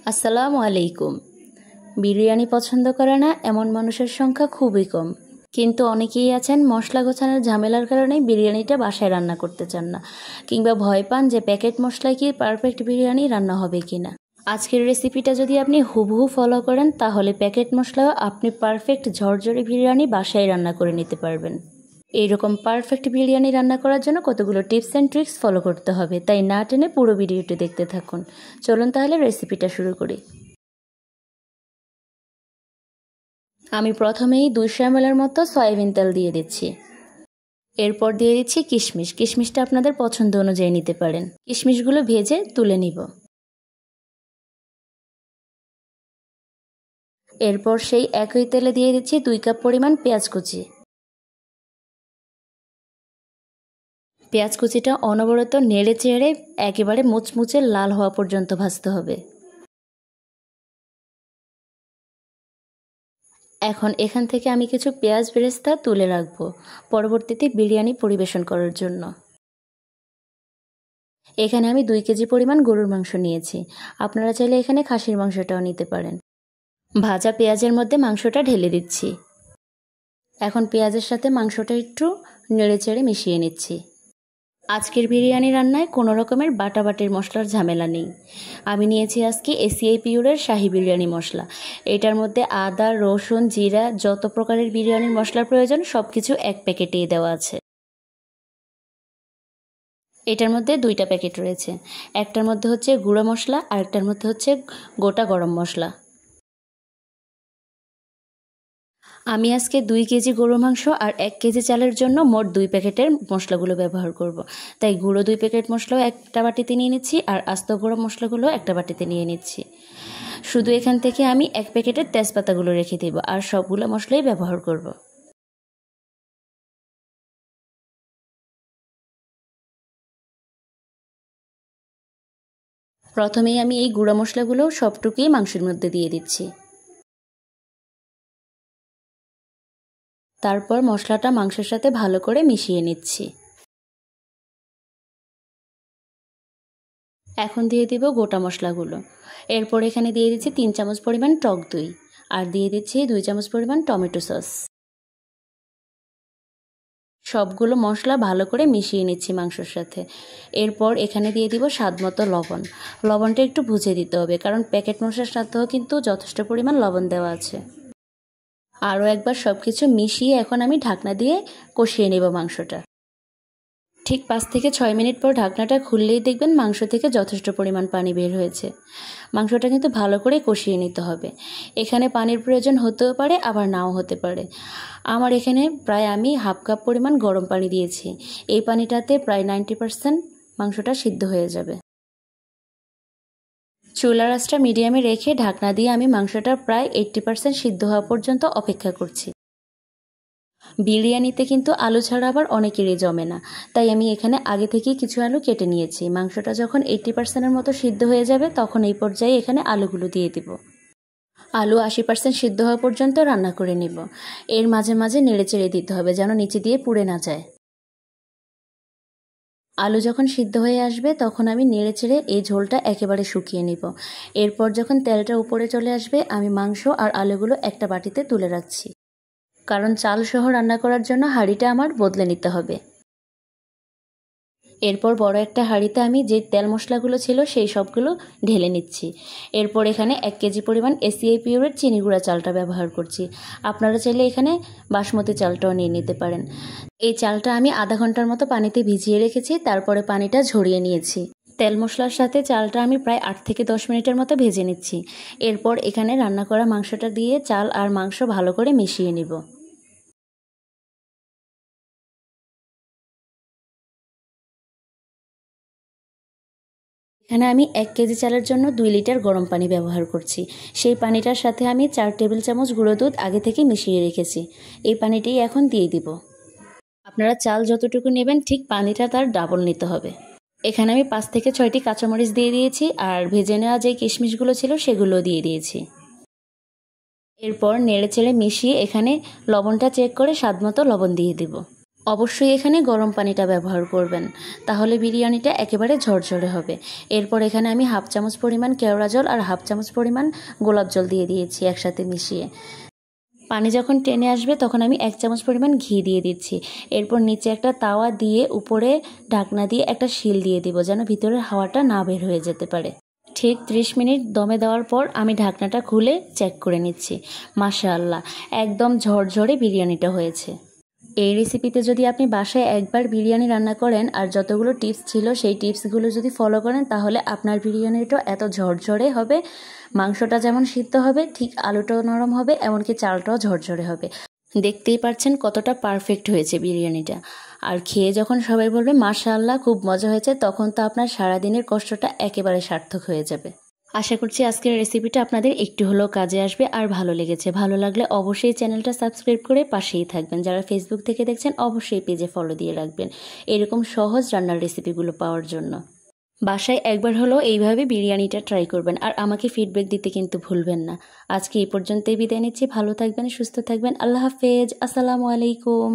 আসসালামু আলাইকুম। বিরিয়ানি পছন্দ করে না এমন মানুষের সংখ্যা খুবই কম, কিন্তু অনেকেই আছেন মশলা গোছানোর ঝামেলার কারণে বিরিয়ানিটা বাসায় রান্না করতে চান না, কিংবা ভয় পান যে প্যাকেট মশলায় কি পারফেক্ট বিরিয়ানি রান্না হবে কিনা। আজকের রেসিপিটা যদি আপনি হুবহু ফলো করেন তাহলে প্যাকেট মশলাও আপনি পারফেক্ট ঝরঝরে বিরিয়ানি বাসায় রান্না করে নিতে পারবেন। এইরকম পারফেক্ট বিরিয়ানি রান্না করার জন্য কতগুলো টিপস অ্যান্ড ট্রিক্স ফলো করতে হবে, তাই না টেনে পুরো ভিডিওটি দেখতে থাকুন। চলুন তাহলে রেসিপিটা শুরু করি। আমি প্রথমেই 200 ml মতো সয়াবিন তেল দিয়ে দিচ্ছি। এরপর দিয়ে দিচ্ছি কিশমিশ। কিশমিশটা আপনাদের পছন্দ অনুযায়ী নিতে পারেন। কিশমিশগুলো ভেজে তুলে নিব। এরপর সেই একই তেলে দিয়ে দিচ্ছি 2 কাপ পরিমাণ পেঁয়াজ কুচি। পেঁয়াজ কুচিটা অনবরত নেড়ে চেড়ে একেবারে মুচমুচে লাল হওয়া পর্যন্ত ভাজতে হবে। এখন এখান থেকে আমি কিছু পেঁয়াজ বেরেস্তা তুলে রাখবো পরবর্তীতে বিরিয়ানি পরিবেশন করার জন্য। এখানে আমি 2 কেজি পরিমাণ গরুর মাংস নিয়েছি। আপনারা চাইলে এখানে খাসির মাংসটাও নিতে পারেন। ভাজা পেঁয়াজের মধ্যে মাংসটা ঢেলে দিচ্ছি। এখন পেঁয়াজের সাথে মাংসটা একটু নেড়েচেড়ে মিশিয়ে নিচ্ছি। আজকের বিরিয়ানি রান্নায় কোনো রকমের বাটাবাটির মশলার ঝামেলা নেই। আমি নিয়েছি আজকে এসিআই পিওরের শাহি বিরিয়ানি মশলা। এটার মধ্যে আদা, রসুন, জিরা, যত প্রকারের বিরিয়ানির মশলার প্রয়োজন সব কিছু এক প্যাকেটেই দেওয়া আছে। এটার মধ্যে 2টা প্যাকেট রয়েছে। একটার মধ্যে হচ্ছে গুঁড়ো মশলা আর একটার মধ্যে হচ্ছে গোটা গরম মশলা। আমি আজকে 2 কেজি গরু মাংস আর 1 কেজি চালের জন্য মোট 2 প্যাকেটের মশলাগুলো ব্যবহার করব। তাই গুঁড়ো 2 প্যাকেট মশলাও একটা বাটিতে নিয়ে নিচ্ছি আর আস্ত গরম মশলাগুলো একটা বাটিতে নিয়ে নিচ্ছি। শুধু এখান থেকে আমি 1 প্যাকেটের তেজপাতাগুলো রেখে দেব আর সবগুলো মশলাই ব্যবহার করব। প্রথমেই আমি এই গুঁড়ো মশলাগুলো সবটুকুই মাংসের মধ্যে দিয়ে দিচ্ছি। তারপর মশলাটা মাংসের সাথে ভালো করে মিশিয়ে নিচ্ছি। এখন দিয়ে দিব গোটা মশলাগুলো। এরপর এখানে দিয়ে দিচ্ছি 3 চামচ পরিমাণ টক দই আর দিয়ে দিচ্ছি 2 চামচ পরিমাণ টমেটো সস। সবগুলো মশলা ভালো করে মিশিয়ে নিচ্ছি মাংসের সাথে। এরপর এখানে দিয়ে দিব স্বাদমতো লবণ। লবণটা একটু বুঝে দিতে হবে, কারণ প্যাকেট মশলার সাথেও কিন্তু যথেষ্ট পরিমাণ লবণ দেওয়া আছে। আরও একবার সব কিছু মিশিয়ে এখন আমি ঢাকনা দিয়ে কষিয়ে নেব মাংসটা। ঠিক 5 থেকে 6 মিনিট পর ঢাকনাটা খুললেই দেখবেন মাংস থেকে যথেষ্ট পরিমাণ পানি বের হয়েছে। মাংসটা কিন্তু ভালো করে কষিয়ে নিতে হবে। এখানে পানির প্রয়োজন হতেও পারে আবার নাও হতে পারে। আমার এখানে প্রায় আমি হাফ কাপ পরিমাণ গরম পানি দিয়েছি। এই পানিটাতে প্রায় 90% মাংসটা সিদ্ধ হয়ে যাবে। চুলার আঁচটা মিডিয়ামে রেখে ঢাকনা দিয়ে আমি মাংসটা প্রায় 80% সিদ্ধ হওয়া পর্যন্ত অপেক্ষা করছি। বিরিয়ানিতে কিন্তু আলু ছাড়া আবার অনেকেরই জমে না, তাই আমি এখানে আগে থেকেই কিছু আলু কেটে নিয়েছি। মাংসটা যখন 80%-এর মতো সিদ্ধ হয়ে যাবে তখন এই পর্যায়ে এখানে আলুগুলো দিয়ে দিব। আলু 80% সিদ্ধ হওয়া পর্যন্ত রান্না করে নিব। এর মাঝে মাঝে নেড়েচেড়ে দিতে হবে যেন নিচে দিয়ে পুড়ে না যায়। আলু যখন সিদ্ধ হয়ে আসবে তখন আমি নেড়েচেড়ে এই ঝোলটা একেবারে শুকিয়ে নিব। এরপর যখন তেলটা উপরে চলে আসবে আমি মাংস আর আলুগুলো একটা বাটিতে তুলে রাখছি, কারণ চাল সহ রান্না করার জন্য হাঁড়িটা আমার বদলে নিতে হবে। এরপর বড় একটা হাঁড়িতে আমি যে তেল মশলাগুলো ছিল সেই সবগুলো ঢেলে নিচ্ছি। এরপর এখানে 1 কেজি পরিমাণ এসিআই পিওরের চিনি গুঁড়া চালটা ব্যবহার করছি। আপনারা চাইলে এখানে বাসমতি চালটাও নিয়ে নিতে পারেন। এই চালটা আমি আধা ঘন্টার মতো পানিতে ভিজিয়ে রেখেছি, তারপরে পানিটা ঝরিয়ে নিয়েছি। তেল মশলার সাথে চালটা আমি প্রায় 8 থেকে 10 মিনিটের মতো ভেজে নিচ্ছি। এরপর এখানে রান্না করা মাংসটা দিয়ে চাল আর মাংস ভালো করে মিশিয়ে নিব। এখানে আমি 1 কেজি চালের জন্য 2 লিটার গরম পানি ব্যবহার করছি। সেই পানিটার সাথে আমি 4 টেবিল চামচ গুঁড়ো দুধ আগে থেকে মিশিয়ে রেখেছি। এই পানিটি এখন দিয়ে দিব। আপনারা চাল যতটুকু নেবেন ঠিক পানিটা তার ডাবল নিতে হবে। এখানে আমি 5 থেকে 6টি কাঁচামরিচ দিয়ে দিয়েছি আর ভেজে নেওয়া যে কিশমিশগুলো ছিল সেগুলো দিয়ে দিয়েছি। এরপর নেড়েচেড়ে মিশিয়ে এখানে লবণটা চেক করে স্বাদমতো লবণ দিয়ে দেব। অবশ্যই এখানে গরম পানিটা ব্যবহার করবেন, তাহলে বিরিয়ানিটা একেবারে ঝরঝরে হবে। এরপর এখানে আমি হাফ চামচ পরিমাণ কেওড়া জল আর হাফ চামচ পরিমাণ গোলাপ জল দিয়ে দিয়েছি একসাথে মিশিয়ে। পানি যখন টেনে আসবে তখন আমি 1 চামচ পরিমাণ ঘি দিয়ে দিচ্ছি। এরপর নিচে একটা তাওয়া দিয়ে উপরে ঢাকনা দিয়ে একটা শিল দিয়ে দিব, যেন ভিতরের হাওয়াটা না বের হয়ে যেতে পারে। ঠিক 30 মিনিট দমে দেওয়ার পর আমি ঢাকনাটা খুলে চেক করে নিচ্ছি। মাশাআল্লাহ, একদম ঝরঝরে বিরিয়ানিটা হয়েছে। এই রেসিপিতে যদি আপনি বাসায় একবার বিরিয়ানি রান্না করেন আর যতগুলো টিপস ছিল সেই টিপসগুলো যদি ফলো করেন, তাহলে আপনার বিরিয়ানিটা এত ঝরঝরে হবে। মাংসটা যেমন সিদ্ধ হবে, ঠিক আলুটাও নরম হবে, এমনকি চালটাও ঝরঝরে হবে। দেখতেই পাচ্ছেন কতটা পারফেক্ট হয়েছে বিরিয়ানিটা। আর খেয়ে যখন সবাই বলবে মাশাআল্লাহ খুব মজা হয়েছে, তখন তো আপনার সারাদিনের কষ্টটা একেবারে সার্থক হয়ে যাবে। আশা করছি আজকের রেসিপিটা আপনাদের একটু হলেও কাজে আসবে আর ভালো লেগেছে। ভালো লাগলে অবশ্যই চ্যানেলটা সাবস্ক্রাইব করে পাশেই থাকবেন। যারা ফেসবুক থেকে দেখছেন অবশ্যই পেজে ফলো দিয়ে রাখবেন এরকম সহজ রান্নার রেসিপিগুলো পাওয়ার জন্য। বাসায় একবার হলেও এইভাবে বিরিয়ানিটা ট্রাই করবেন আর আমাকে ফিডব্যাক দিতে কিন্তু ভুলবেন না। আজকে এই পর্যন্তই বিদায় নিচ্ছি। ভালো থাকবেন, সুস্থ থাকবেন। আল্লাহ হাফেজ। আসসালামু আলাইকুম।